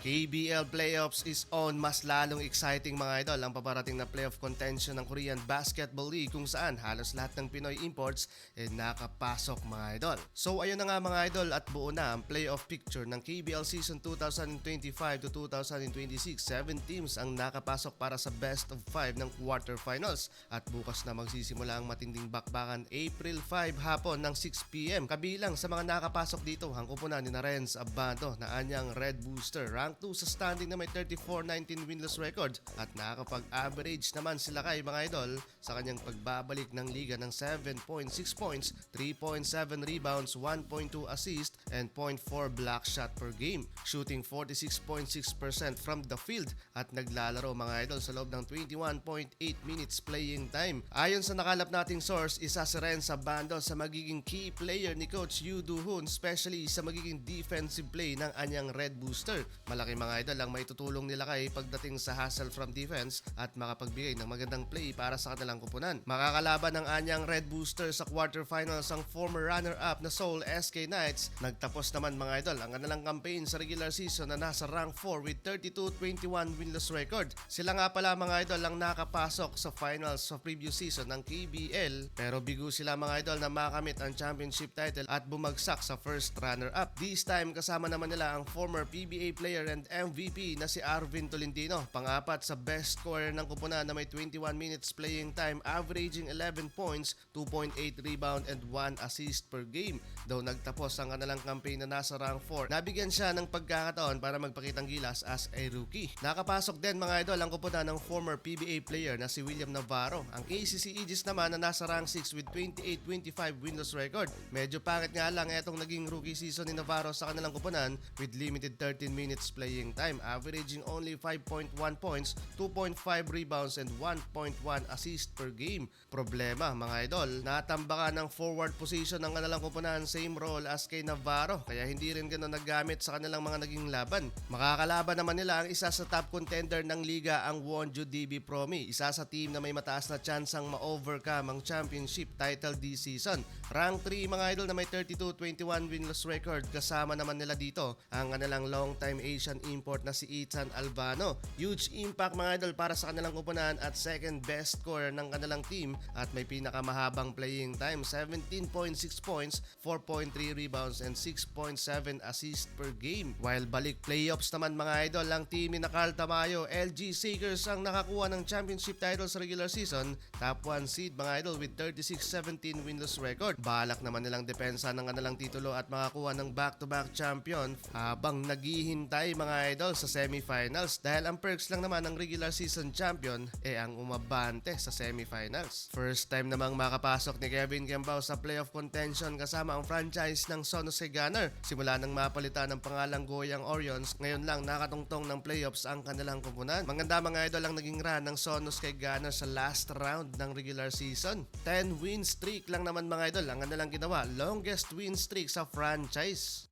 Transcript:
KBL Playoffs is on. Mas lalong exciting mga idol ang paparating na playoff contention ng Korean Basketball League kung saan halos lahat ng Pinoy imports nakapasok mga idol. So ayun na nga mga idol at buo na ang playoff picture ng KBL season 2025 to 2026. 7 teams ang nakapasok para sa best of 5 ng quarterfinals at bukas na magsisimula ang matinding bakbakan April 5 hapon ng 6 PM. Kabilang sa mga nakapasok dito ang kupunan ni Renz Abando na anyang Red Booster, rank 2 sa standing na may 34-19 winless record at nakakapag-average naman sila kay mga idol sa kanyang pagbabalik ng liga ng 7.6 points, 3.7 rebounds, 1.2 assist, and 0.4 block shot per game. Shooting 46.6% from the field at naglalaro mga idol sa loob ng 21.8 minutes playing time. Ayon sa nakalap nating source, isa si Renz Abando sa magiging key player ni Coach Yu Do-hoon, especially sa magiging defensive play ng anyang Red Booster. Malaki mga idol ang maitutulong nila kay pagdating sa hustle from defense at makapagbigay ng magandang play para sa kanilang kupunan. Makakalaban ng anyang Red Booster sa quarterfinals ang former runner-up na Seoul SK Knights. Nagtapos naman mga idol ang kanilang campaign sa regular season na nasa rank 4 with 32-21 winless record. Sila nga pala mga idol ang nakapasok sa finals sa previous season ng KBL pero bigo sila mga idol na makamit ang championship title at bumagsak sa first runner-up. This time kasama naman nila ang former PBA player and MVP na si Arvin Tolentino. Pang-apat sa best scorer ng kupunan na may 21 minutes playing time, averaging 11 points, 2.8 rebound and 1 assist per game. Though nagtapos ang kanilang campaign na nasa rank 4, nabigyan siya ng pagkakataon para magpakitang gilas as a rookie. Nakapasok din mga idol ang kupunan ng former PBA player na si William Navarro. Ang ACC Aegis naman na nasa rank 6 with 28-25 winless record. Medyo pangit nga lang etong naging rookie season ni Navarro sa kanilang kupunan with limited 13 minutes playing time, averaging only 5.1 points, 2.5 rebounds and 1.1 assist per game. Problema mga idol, natambakan ng forward position ng kanilang kupunan, same role as kay Navarro, kaya hindi rin ganoon naggamit sa kanilang mga naging laban. Makakalaban naman nila ang isa sa top contender ng liga, ang Wonju DB Promi, isa sa team na may mataas na tsansang ma-overcome ang championship title this season. Rank 3 mga idol na may 32-21 winless record. Kasama naman nila dito ang kanilang long-time Asian import na si Ethan Albano. Huge impact mga idol para sa kanilang kupunan at second best scorer ng kanilang team at may pinakamahabang playing time, 17.6 points, 4.3 rebounds and 6.7 assists per game. While balik playoffs naman mga idol, ang team ni Carl Tamayo, LG Seekers ang nakakuha ng championship title sa regular season, top 1 seed mga idol with 36-17 winless record. Balak naman nilang depensa ng kanilang titulo at makakuha ng back-to-back champion habang naghihintay mga idol sa semifinals dahil ang perks lang naman ng regular season champion ang umabante sa semifinals. First time namang makapasok ni Kevin Gembao sa playoff contention kasama ang franchise ng Son Jose Gunner. Simula nang mapalitan ng pangalang Goyang Orions, ngayon lang nakatungtong ng playoffs ang kanilang kupunan. Maganda mga idol ang naging run ng Son Jose Gunner sa last round ng regular season. 10 win streak lang naman mga idol ang kanilang ginawa, longest win streak sa franchise.